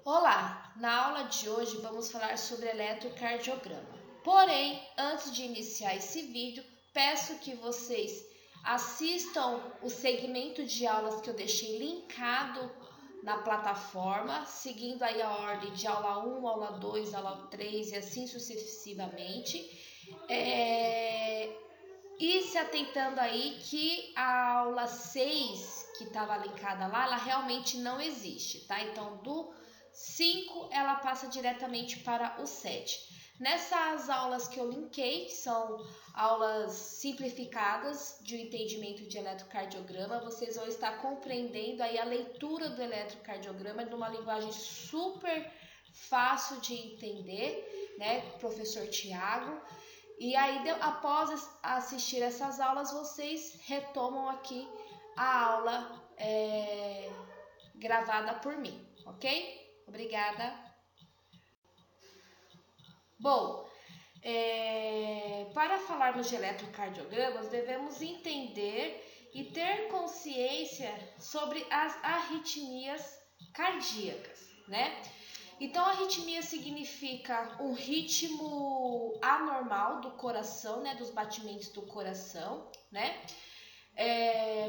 Olá! Na aula de hoje vamos falar sobre eletrocardiograma. Porém, antes de iniciar esse vídeo, peço que vocês assistam o segmento de aulas que eu deixei linkado na plataforma, seguindo aí a ordem de aula 1, aula 2, aula 3 e assim sucessivamente. E se atentando aí que a aula 6, que estava linkada lá, ela realmente não existe, tá? Então, do 5, ela passa diretamente para o 7. Nessas aulas que eu linkei, que são aulas simplificadas de entendimento de eletrocardiograma, vocês vão estar compreendendo aí a leitura do eletrocardiograma numa linguagem super fácil de entender, né, professor Tiago? E aí, após assistir essas aulas, vocês retomam aqui a aula gravada por mim, ok? Obrigada. Bom, para falarmos de eletrocardiogramas, devemos entender e ter consciência sobre as arritmias cardíacas, né? Então, arritmia significa um ritmo anormal do coração, né, dos batimentos do coração, né,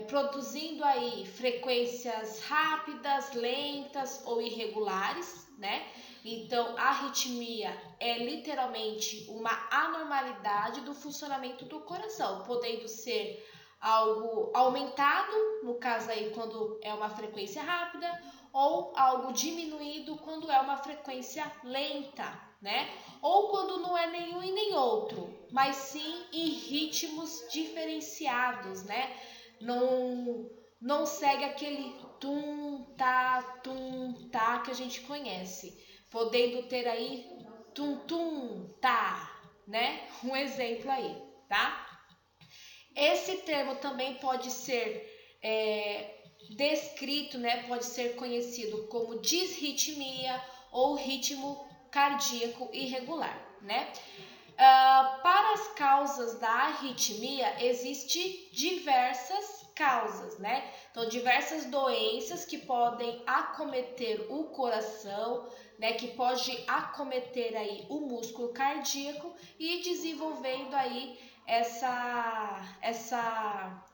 produzindo aí frequências rápidas, lentas ou irregulares, né. Então, a arritmia é literalmente uma anormalidade do funcionamento do coração, podendo ser algo aumentado, no caso aí quando é uma frequência rápida, ou algo diminuído quando é uma frequência lenta, né? Ou quando não é nenhum e nem outro, mas sim em ritmos diferenciados, né? Não segue aquele tum, tá que a gente conhece, podendo ter aí tum, tá, né? Um exemplo aí, tá? Esse termo também pode ser descrito, né, pode ser conhecido como disritmia ou ritmo cardíaco irregular, né? Para as causas da arritmia, existem diversas causas, né? Então, diversas doenças que podem acometer o coração, né? Que pode acometer aí o músculo cardíaco e desenvolvendo aí essa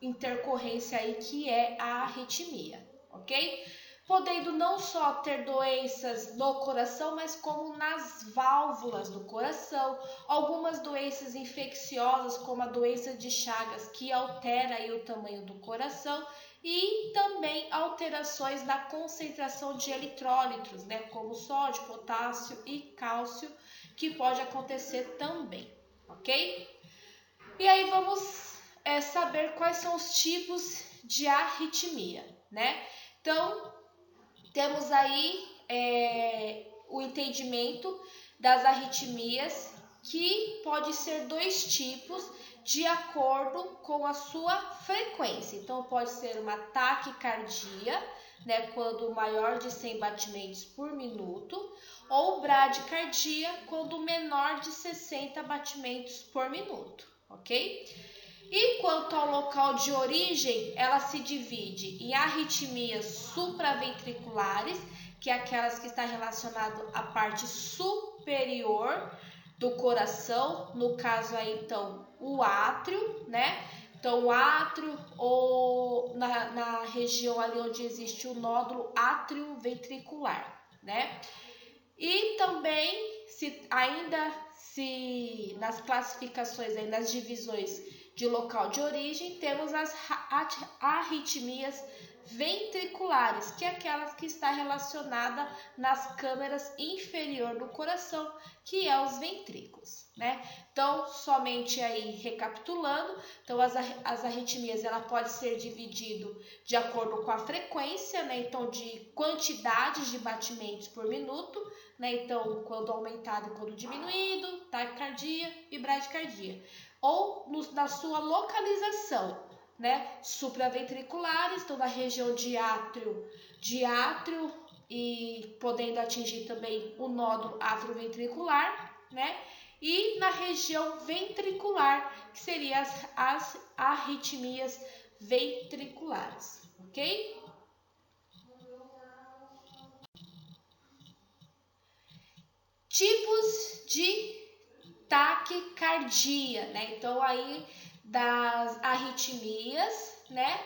intercorrência aí que é a arritmia, ok? Podendo não só ter doenças no coração, mas como nas válvulas do coração, algumas doenças infecciosas, como a doença de Chagas, que altera aí o tamanho do coração, e também alterações na concentração de eletrólitos, né, como sódio, potássio e cálcio, que pode acontecer também, ok? E aí vamos saber quais são os tipos de arritmia, né? Então, temos aí o entendimento das arritmias, que pode ser dois tipos de acordo com a sua frequência. Então, pode ser uma taquicardia, né, quando maior de 100 batimentos por minuto, ou bradicardia, quando menor de 60 batimentos por minuto, ok? E quanto ao local de origem, ela se divide em arritmias supraventriculares, que é aquelas que estão relacionadas à parte superior do coração, no caso aí então o átrio, né? Então o átrio ou na região ali onde existe o nódulo atrioventricular, né? E também se nas classificações aí, nas divisões de local de origem, temos as arritmias ventriculares, que é aquelas que está relacionada nas câmeras inferior do coração, que é os ventrículos, né? Então, somente aí recapitulando, então as arritmias ela pode ser dividido de acordo com a frequência, né? Então, de quantidades de batimentos por minuto, né? Então, quando aumentado e quando diminuído, taquicardia e bradicardia. Ou na sua localização, né? Supraventriculares, então na região de átrio e podendo atingir também o nódulo atrioventricular, né? E na região ventricular, que seriam as arritmias ventriculares, ok? de taquicardia, né? Então aí das arritmias, né?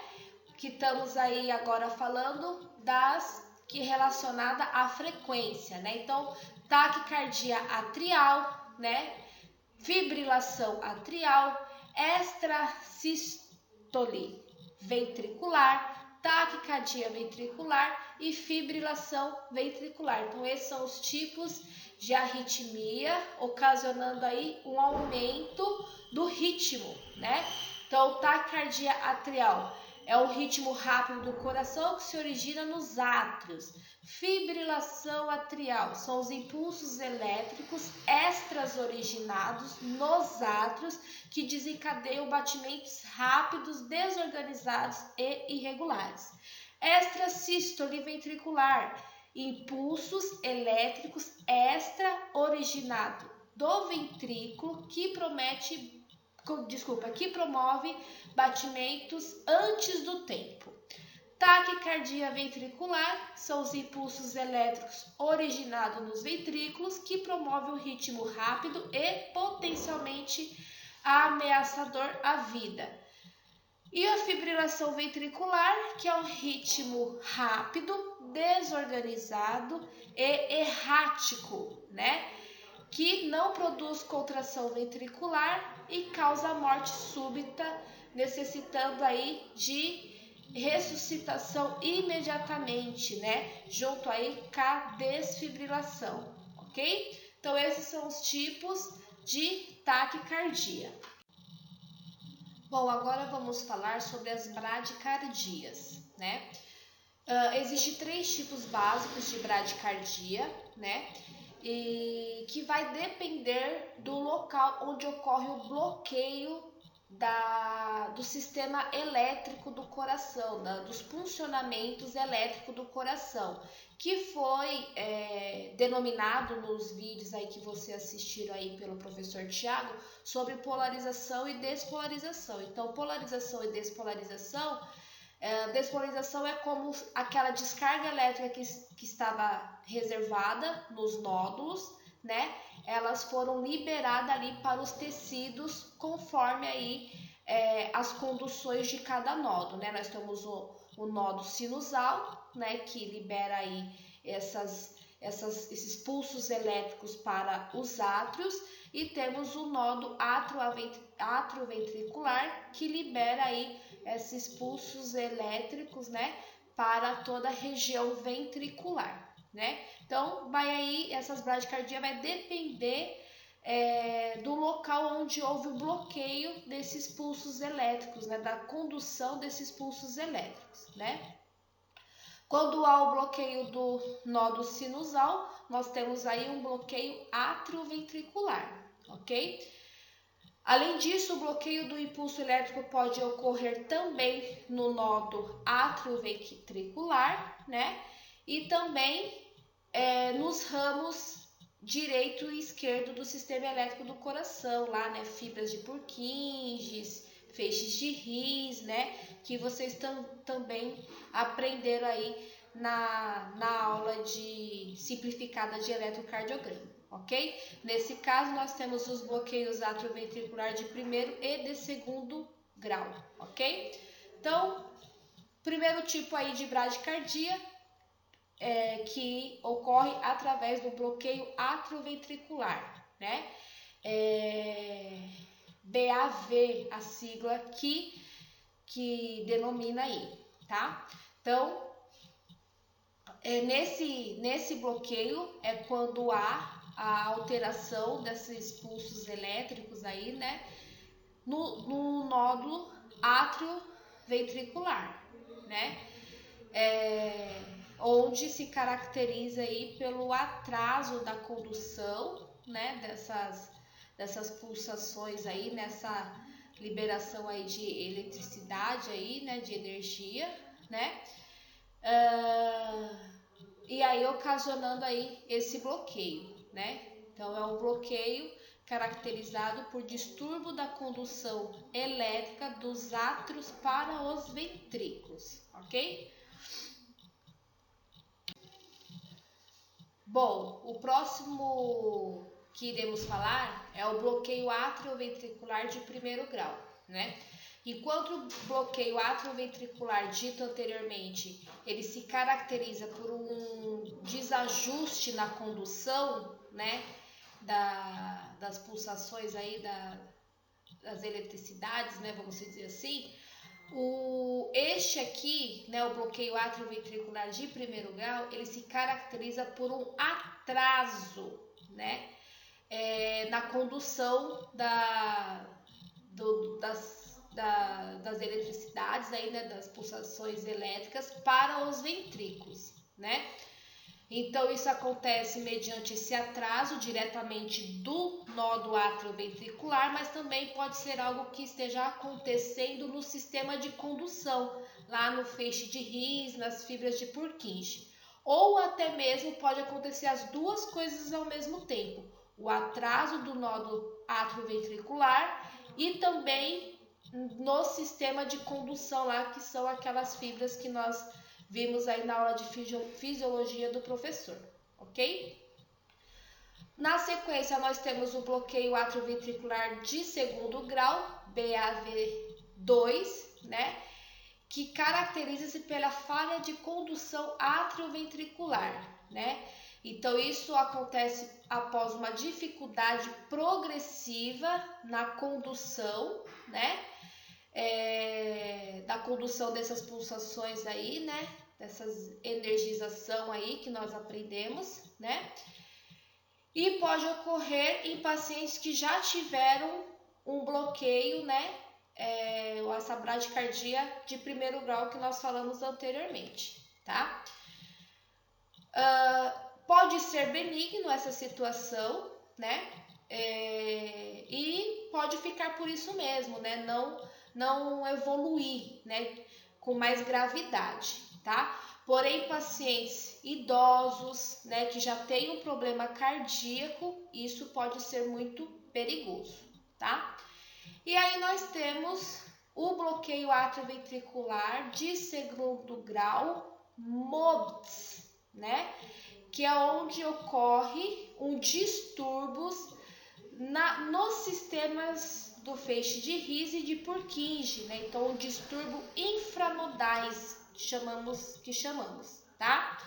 Que estamos aí agora falando das que relacionada à frequência, né? Então, taquicardia atrial, né? Fibrilação atrial, extrasístole ventricular, taquicardia ventricular e fibrilação ventricular. Então, esses são os tipos de arritmia, ocasionando aí um aumento do ritmo, né? Então, taquicardia atrial é o ritmo rápido do coração que se origina nos átrios. Fibrilação atrial são os impulsos elétricos extras originados nos átrios que desencadeiam batimentos rápidos, desorganizados e irregulares. Extrasístole ventricular, impulsos elétricos extra originados do ventrículo que promove batimentos antes do tempo. Taquicardia ventricular são os impulsos elétricos originados nos ventrículos que promovem um ritmo rápido e potencialmente ameaçador à vida. E a fibrilação ventricular, que é um ritmo rápido, desorganizado e errático, né? Que não produz contração ventricular e causa morte súbita, necessitando aí de ressuscitação imediatamente, né? Junto aí com a desfibrilação, ok? Então, esses são os tipos de taquicardia. Bom, agora vamos falar sobre as bradicardias, né? Existem 3 tipos básicos de bradicardia, né? E que vai depender do local onde ocorre o bloqueio do sistema elétrico do coração, dos funcionamentos elétricos do coração, que foi denominado nos vídeos aí que você assistiram aí pelo professor Tiago sobre polarização e despolarização. Então, polarização e despolarização, despolarização é como aquela descarga elétrica que estava reservada nos nódulos, né? Elas foram liberadas ali para os tecidos conforme aí as conduções de cada nódo, né? Nós temos o nodo sinusal, né? Que libera aí esses pulsos elétricos para os átrios, e temos o nodo atrioventricular que libera aí esses pulsos elétricos, né? Para toda a região ventricular, né? Então, essas bradicardias vai depender do local onde houve o bloqueio desses pulsos elétricos, né? Da condução desses pulsos elétricos, né? Quando há o bloqueio do nódo sinusal, nós temos aí um bloqueio atrioventricular, ok? Além disso, o bloqueio do impulso elétrico pode ocorrer também no nódo atrioventricular, né? E também nos ramos direito e esquerdo do sistema elétrico do coração, lá, né? Fibras de Purkinje, feixes de His, né? Que vocês também aprenderam aí na aula simplificada de eletrocardiograma, ok? Nesse caso, nós temos os bloqueios atrioventricular de primeiro e de segundo grau, ok? Então, primeiro tipo aí de bradicardia que ocorre através do bloqueio atrioventricular, né? BAV, a sigla que denomina aí, tá? Então, nesse bloqueio é quando há a alteração desses pulsos elétricos aí, né? No nódulo atrioventricular, né? Onde se caracteriza aí pelo atraso da condução, né? Dessas pulsações aí, nessa liberação aí de eletricidade aí, né? De energia, né? E aí ocasionando aí esse bloqueio, né? Então é um bloqueio caracterizado por distúrbio da condução elétrica dos átrios para os ventrículos, ok? Bom, o próximo que iremos falar é o bloqueio atrioventricular de primeiro grau, né? Enquanto o bloqueio atrioventricular dito anteriormente, ele se caracteriza por um desajuste na condução, né, das pulsações aí das eletricidades, né, vamos dizer assim. Este aqui, né, o bloqueio atrioventricular de primeiro grau, ele se caracteriza por um atraso, né, na condução das eletricidades, aí, né, das pulsações elétricas para os ventrículos, né? Então, isso acontece mediante esse atraso diretamente do nódo atrioventricular, mas também pode ser algo que esteja acontecendo no sistema de condução, lá no feixe de His, nas fibras de Purkinje. Ou até mesmo pode acontecer as duas coisas ao mesmo tempo, o atraso do nódo atrioventricular e também no sistema de condução lá, que são aquelas fibras que nós vimos aí na aula de fisiologia do professor, ok? Na sequência, nós temos o bloqueio atrioventricular de segundo grau, BAV2, né? Que caracteriza-se pela falha de condução atrioventricular, né? Então, isso acontece após uma dificuldade progressiva na condução, né? Da condução dessas pulsações aí, né? Dessas energização aí que nós aprendemos, né? E pode ocorrer em pacientes que já tiveram um bloqueio, né? Essa bradicardia de primeiro grau que nós falamos anteriormente, tá? Pode ser benigno essa situação, né? E pode ficar por isso mesmo, né? Não evoluir, né, com mais gravidade, tá? Porém, pacientes idosos, né, que já têm um problema cardíaco, isso pode ser muito perigoso, tá? E aí nós temos o bloqueio atrioventricular de segundo grau, MOBS, né? Que é onde ocorre um distúrbio nos sistemas do feixe de His e de Purkinje, né? Então, um distúrbio infranodais, que chamamos, tá?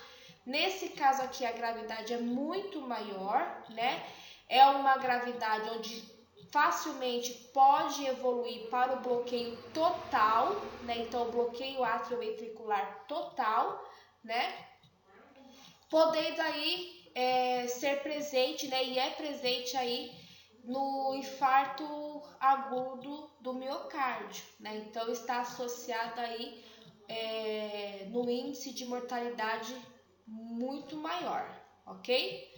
Nesse caso aqui, a gravidade é muito maior, né? É uma gravidade onde facilmente pode evoluir para o bloqueio total, né? Então, o bloqueio atrioventricular total, né? Podendo aí ser presente, né? E é presente aí no infarto agudo do miocárdio, né? Então, está associada aí no índice de mortalidade muito maior, ok?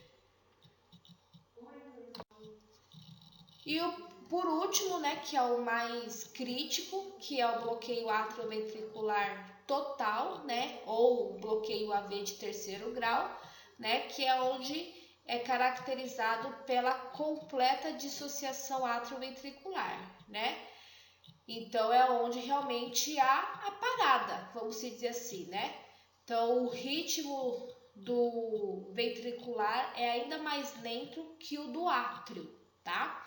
E por último, né, que é o mais crítico, que é o bloqueio atrioventricular total, né, ou bloqueio AV de terceiro grau, né, que é onde é caracterizado pela completa dissociação atrioventricular, né? Então, é onde realmente há a parada, vamos dizer assim, né? Então, o ritmo do ventricular é ainda mais lento que o do átrio, tá?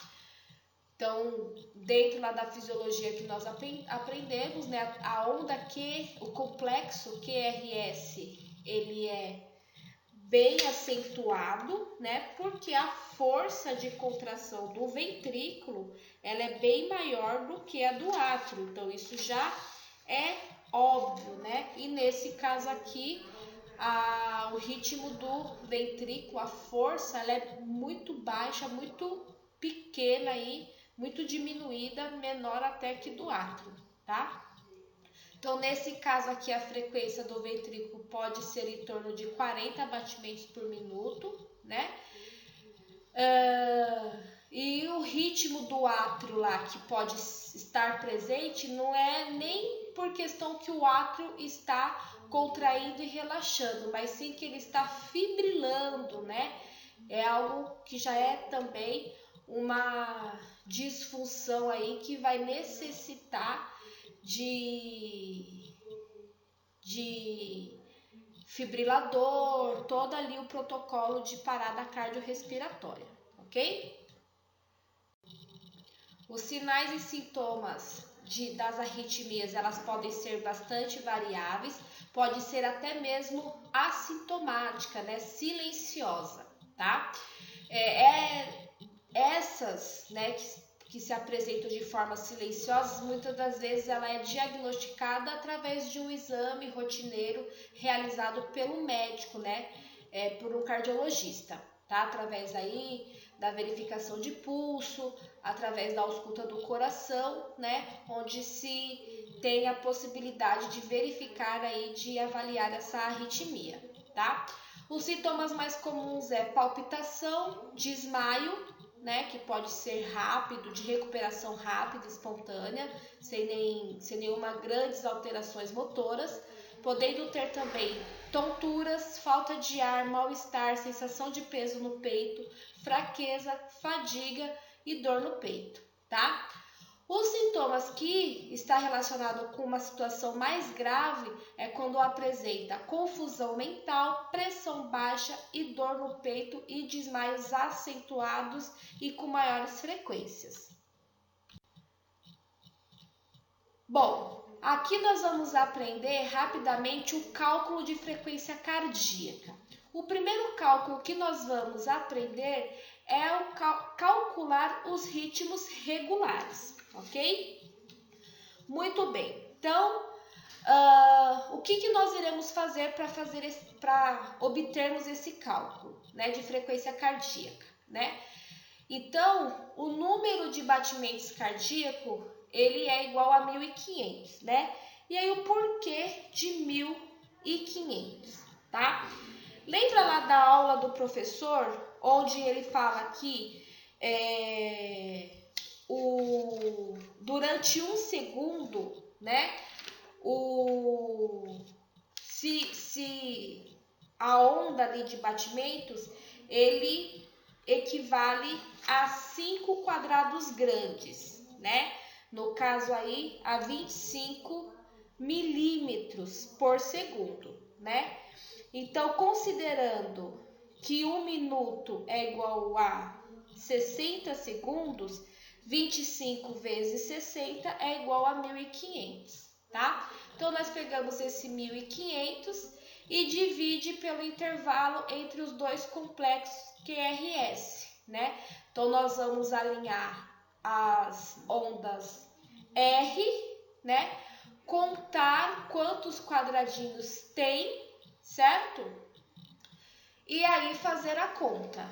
Então, dentro lá da fisiologia que nós aprendemos, né, a onda Q, o complexo QRS, ele é bem acentuado, né, porque a força de contração do ventrículo, ela é bem maior do que a do átrio, então isso já é óbvio, né, e nesse caso aqui, o ritmo do ventrículo, a força, ela é muito baixa, muito pequena aí, muito diminuída, menor até que do átrio, tá? Então, nesse caso aqui, a frequência do ventrículo pode ser em torno de 40 batimentos por minuto, né? E o ritmo do átrio lá, que pode estar presente, não é nem por questão que o átrio está contraindo e relaxando, mas sim que ele está fibrilando, né? É algo que já é também uma disfunção aí que vai necessitar de fibrilador, todo ali o protocolo de parada cardiorrespiratória, ok? Os sinais e sintomas das arritmias, elas podem ser bastante variáveis, pode ser até mesmo assintomática, né, silenciosa, tá? Essas, né, que se apresentam de forma silenciosa, muitas das vezes ela é diagnosticada através de um exame rotineiro realizado pelo médico, né, por um cardiologista, tá? Através aí da verificação de pulso, através da ausculta do coração, né, onde se tem a possibilidade de verificar aí, de avaliar essa arritmia, tá? Os sintomas mais comuns é palpitação, desmaio, né, que pode ser rápido, de recuperação rápida, espontânea, sem nenhuma grandes alterações motoras, podendo ter também tonturas, falta de ar, mal-estar, sensação de peso no peito, fraqueza, fadiga e dor no peito, tá? Os sintomas que está relacionado com uma situação mais grave é quando apresenta confusão mental, pressão baixa e dor no peito e desmaios acentuados e com maiores frequências. Bom, aqui nós vamos aprender rapidamente o cálculo de frequência cardíaca. O primeiro cálculo que nós vamos aprender é o calcular os ritmos regulares, ok? Muito bem, então o que nós iremos fazer para obtermos esse cálculo, né, de frequência cardíaca, né? Então, o número de batimentos cardíacos, ele é igual a 1.500, né? E aí o porquê de 1.500, tá? Lembra lá da aula do professor, onde ele fala que durante 1 segundo, né, se a onda ali de batimentos, ele equivale a 5 quadrados grandes, né? No caso aí, a 25 milímetros por segundo, né? Então, considerando que 1 minuto é igual a 60 segundos, 25 vezes 60 é igual a 1.500, tá? Então, nós pegamos esse 1.500 e divide pelo intervalo entre os dois complexos QRS, né? Então, nós vamos alinhar as ondas R, né? Contar quantos quadradinhos tem, certo? E aí fazer a conta,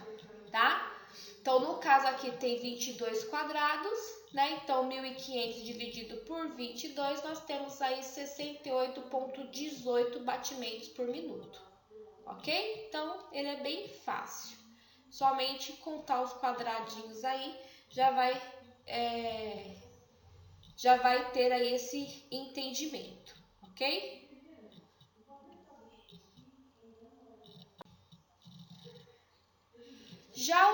tá? Então, no caso aqui tem 22 quadrados, né? Então, 1.500 dividido por 22, nós temos aí 68,18 batimentos por minuto, ok? Então, ele é bem fácil. Somente contar os quadradinhos aí já vai ter aí esse entendimento, ok? Já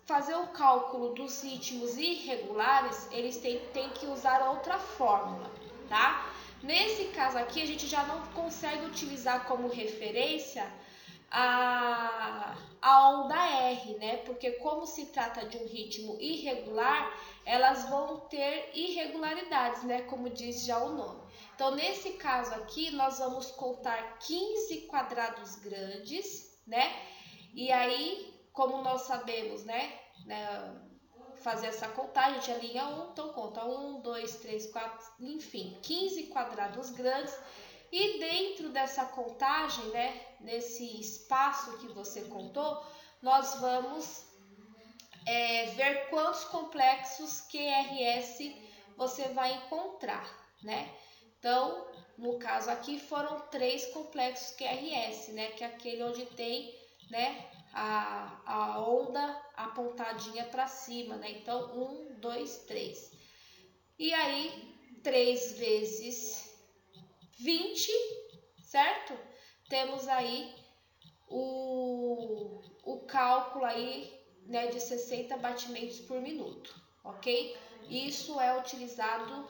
fazer o cálculo dos ritmos irregulares, eles têm que usar outra fórmula, tá? Nesse caso aqui, a gente já não consegue utilizar como referência a onda R, né? Porque como se trata de um ritmo irregular, elas vão ter irregularidades, né? Como diz já o nome. Então, nesse caso aqui, nós vamos contar 15 quadrados grandes, né? E aí, como nós sabemos, né, fazer essa contagem, a gente alinha 1, então conta 1, 2, 3, 4, enfim, 15 quadrados grandes. E dentro dessa contagem, né, nesse espaço que você contou, nós vamos ver quantos complexos QRS você vai encontrar, né? Então, no caso aqui, foram 3 complexos QRS, né, que é aquele onde tem, né, a onda apontadinha para cima, né? Então, 1, 2, 3. E aí, 3 vezes 20, certo? Temos aí o cálculo aí, né, de 60 batimentos por minuto, ok? Isso é utilizado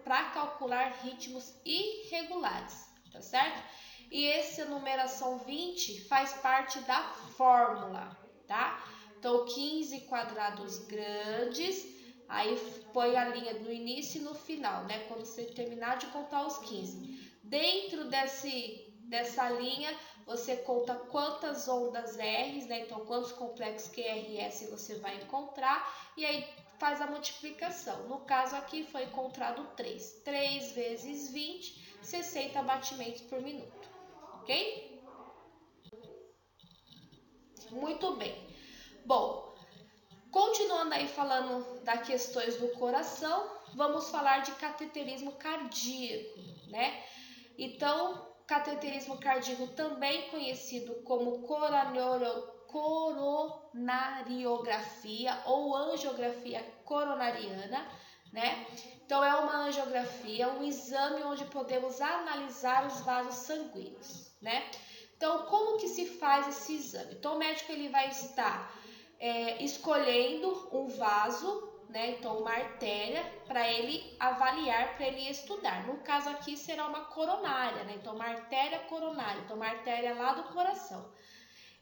para calcular ritmos irregulares, tá certo? E essa numeração 20 faz parte da fórmula, tá? Então, 15 quadrados grandes, aí põe a linha no início e no final, né? Quando você terminar de contar os 15. Dentro dessa linha, você conta quantas ondas R, né? Então, quantos complexos QRS você vai encontrar, e aí faz a multiplicação. No caso aqui, foi encontrado 3. 3 vezes 20, 60 batimentos por minuto, ok? Muito bem. Bom, continuando aí falando das questões do coração, vamos falar de cateterismo cardíaco, né? Então, cateterismo cardíaco, também conhecido como coronariografia ou angiografia coronariana, né? Então, é uma angiografia, um exame onde podemos analisar os vasos sanguíneos, né? Então, como que se faz esse exame? Então, o médico ele vai estar escolhendo um vaso, né? Então, uma artéria para ele avaliar, para ele estudar. No caso aqui será uma coronária, né? Então, uma artéria coronária, então uma artéria lá do coração.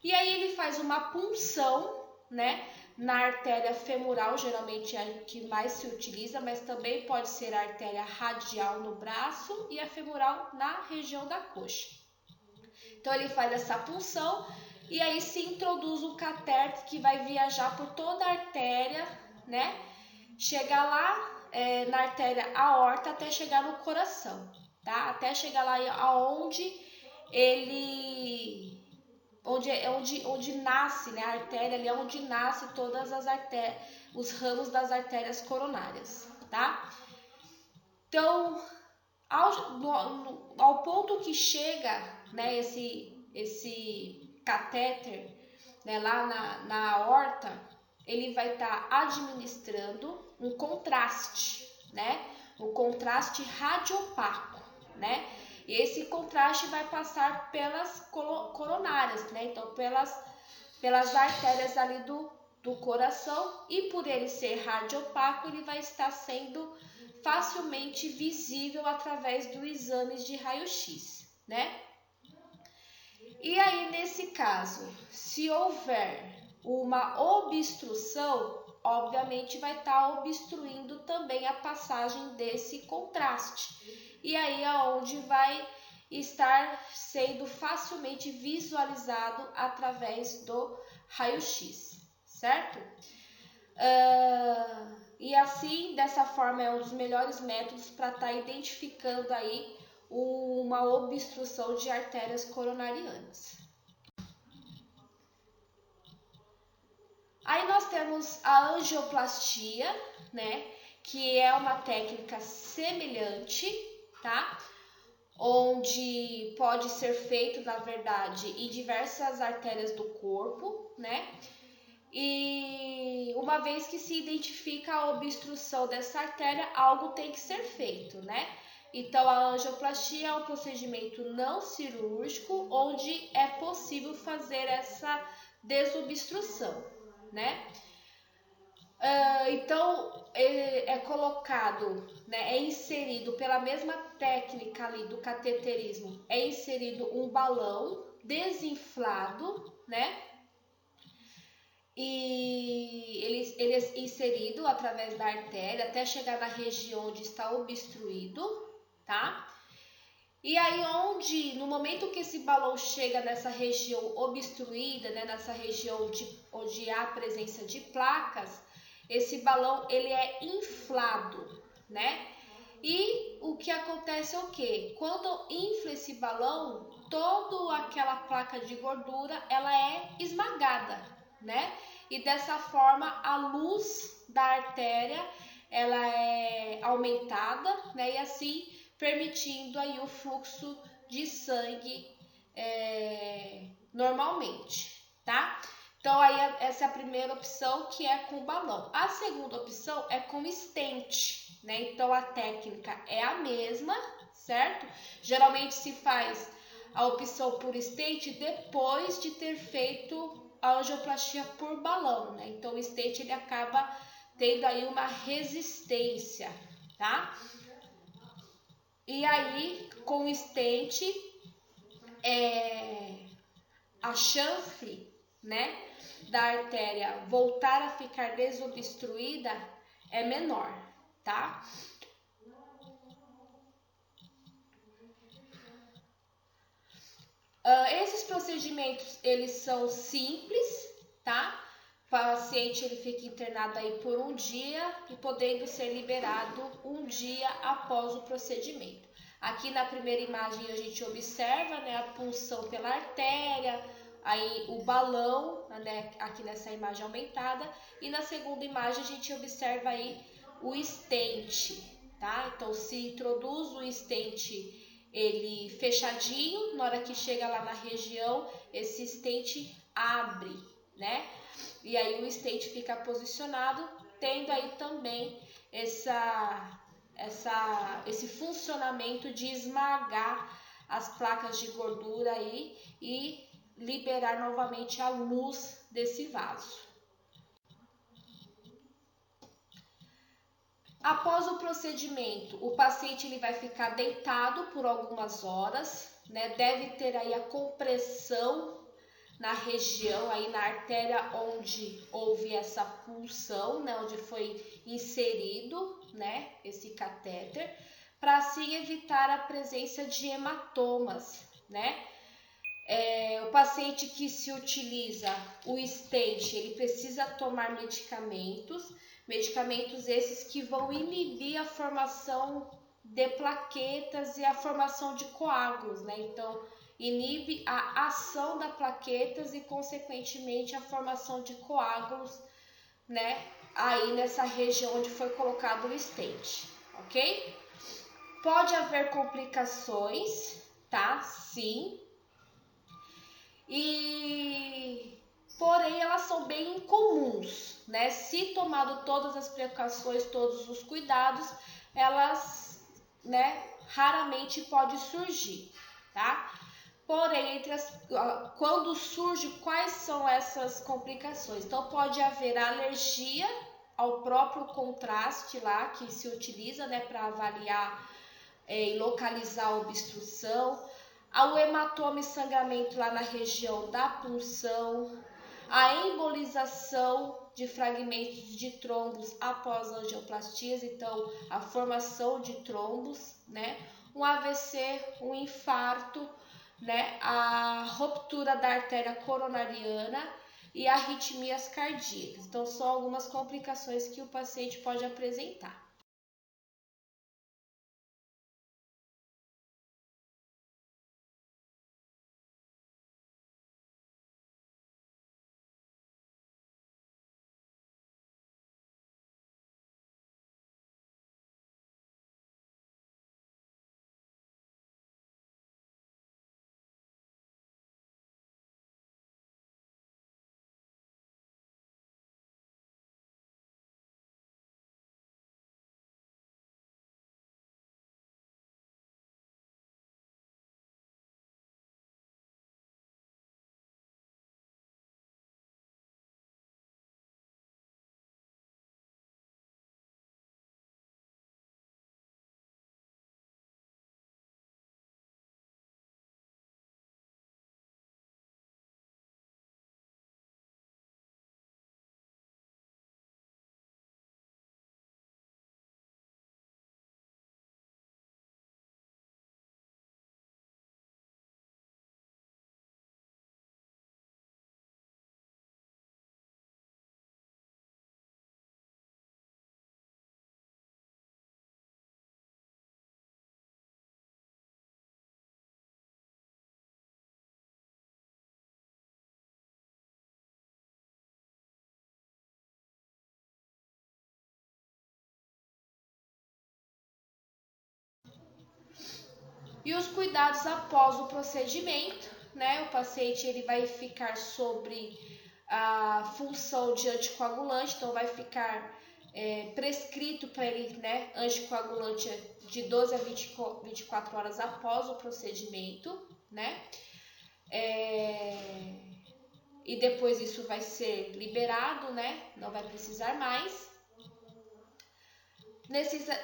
E aí ele faz uma punção, né? Na artéria femoral, geralmente é a que mais se utiliza, mas também pode ser a artéria radial no braço e a femoral na região da coxa. Então ele faz essa punção e aí se introduz um catéter que vai viajar por toda a artéria, né? Chegar lá na artéria aorta até chegar no coração, tá? Até chegar lá aonde ele onde nasce, né? A artéria ali é onde nasce todas as artérias, os ramos das artérias coronárias, tá? Então, ao ponto que chega, né, esse catéter, né, lá na aorta, ele vai estar administrando um contraste, né, um contraste radiopaco, né, e esse contraste vai passar pelas coronárias, né, então pelas artérias ali do coração, e por ele ser radiopaco, ele vai estar sendo facilmente visível através dos exames de raio-x, né? E aí, nesse caso, se houver uma obstrução, obviamente vai estar obstruindo também a passagem desse contraste. E aí é onde vai estar sendo facilmente visualizado através do raio-x, certo? E assim, dessa forma, é um dos melhores métodos para estar identificando aí uma obstrução de artérias coronarianas. Aí nós temos a angioplastia, né, que é uma técnica semelhante, tá? Onde pode ser feito, na verdade, em diversas artérias do corpo, né? E uma vez que se identifica a obstrução dessa artéria, algo tem que ser feito, né? Então, a angioplastia é um procedimento não cirúrgico, onde é possível fazer essa desobstrução, né? Então, é colocado, né, é inserido pela mesma técnica ali do cateterismo, é inserido um balão desinflado, né? E ele é inserido através da artéria até chegar na região onde está obstruído, tá? E aí no momento que esse balão chega nessa região obstruída, né, nessa região onde há presença de placas, esse balão ele é inflado, né? E o que acontece é o quê? Quando infla esse balão, toda aquela placa de gordura ela é esmagada, né? E dessa forma a luz da artéria ela é aumentada, né? E assim permitindo aí o fluxo de sangue normalmente, tá? Então aí essa é a primeira opção, que é com balão. A segunda opção é com stent, né? Então a técnica é a mesma, certo? Geralmente se faz a opção por stent depois de ter feito a angioplastia por balão, né? Então o stent ele acaba tendo aí uma resistência, tá? E aí com o stent a chance né, da artéria voltar a ficar desobstruída é menor, tá? Esses procedimentos, eles são simples, tá? O paciente ele fica internado aí por um dia e podendo ser liberado um dia após o procedimento. Aqui na primeira imagem a gente observa, né, a punção pela artéria, aí o balão, né, aqui nessa imagem aumentada, e na segunda imagem a gente observa aí o stent, tá? Então se introduz o stent ele fechadinho, na hora que chega lá na região, esse stent abre, né? E aí o stent fica posicionado, tendo aí também esse funcionamento de esmagar as placas de gordura aí e liberar novamente a luz desse vaso. Após o procedimento, o paciente ele vai ficar deitado por algumas horas, né? Deve ter aí a compressão na região, aí na artéria onde houve essa punção, né? Onde foi inserido, né? Esse catéter, para assim evitar a presença de hematomas, né? O paciente que se utiliza o stent, ele precisa tomar medicamentos esses que vão inibir a formação de plaquetas e a formação de coágulos, né? Então, inibe a ação das plaquetas e, consequentemente, a formação de coágulos, né? Aí nessa região onde foi colocado o stent, ok? Pode haver complicações, tá? Sim. Porém elas são bem incomuns, né? Se tomado todas as precauções, todos os cuidados, elas, né, raramente pode surgir, tá? Porém, quando surge, quais são essas complicações? Então pode haver alergia ao próprio contraste lá que se utiliza, né, para avaliar e localizar a obstrução, ao hematoma e sangramento lá na região da punção, a embolização de fragmentos de trombos após angioplastias, então a formação de trombos, né? Um AVC, um infarto, né? A ruptura da artéria coronariana e arritmias cardíacas. Então são algumas complicações que o paciente pode apresentar. E os cuidados após o procedimento, né? O paciente ele vai ficar sobre a função de anticoagulante, então vai ficar prescrito para ele, né, anticoagulante de 12 a 24 horas após o procedimento, né? E depois isso vai ser liberado, né? Não vai precisar mais.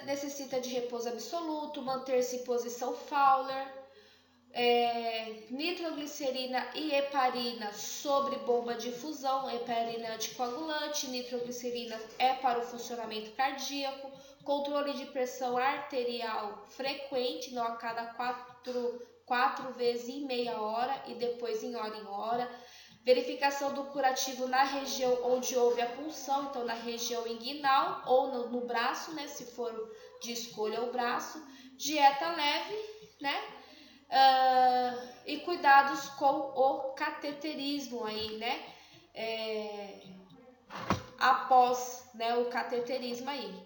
Necessita de repouso absoluto, manter-se em posição Fowler, nitroglicerina e heparina sobre bomba de infusão. Heparina é anticoagulante, nitroglicerina é para o funcionamento cardíaco, controle de pressão arterial frequente, não a cada 4 vezes em meia hora e depois em hora. Verificação do curativo na região onde houve a punção, então na região inguinal ou no braço, né, se for de escolha o braço. Dieta leve, né? E cuidados com o cateterismo aí, né? Após, né, o cateterismo aí.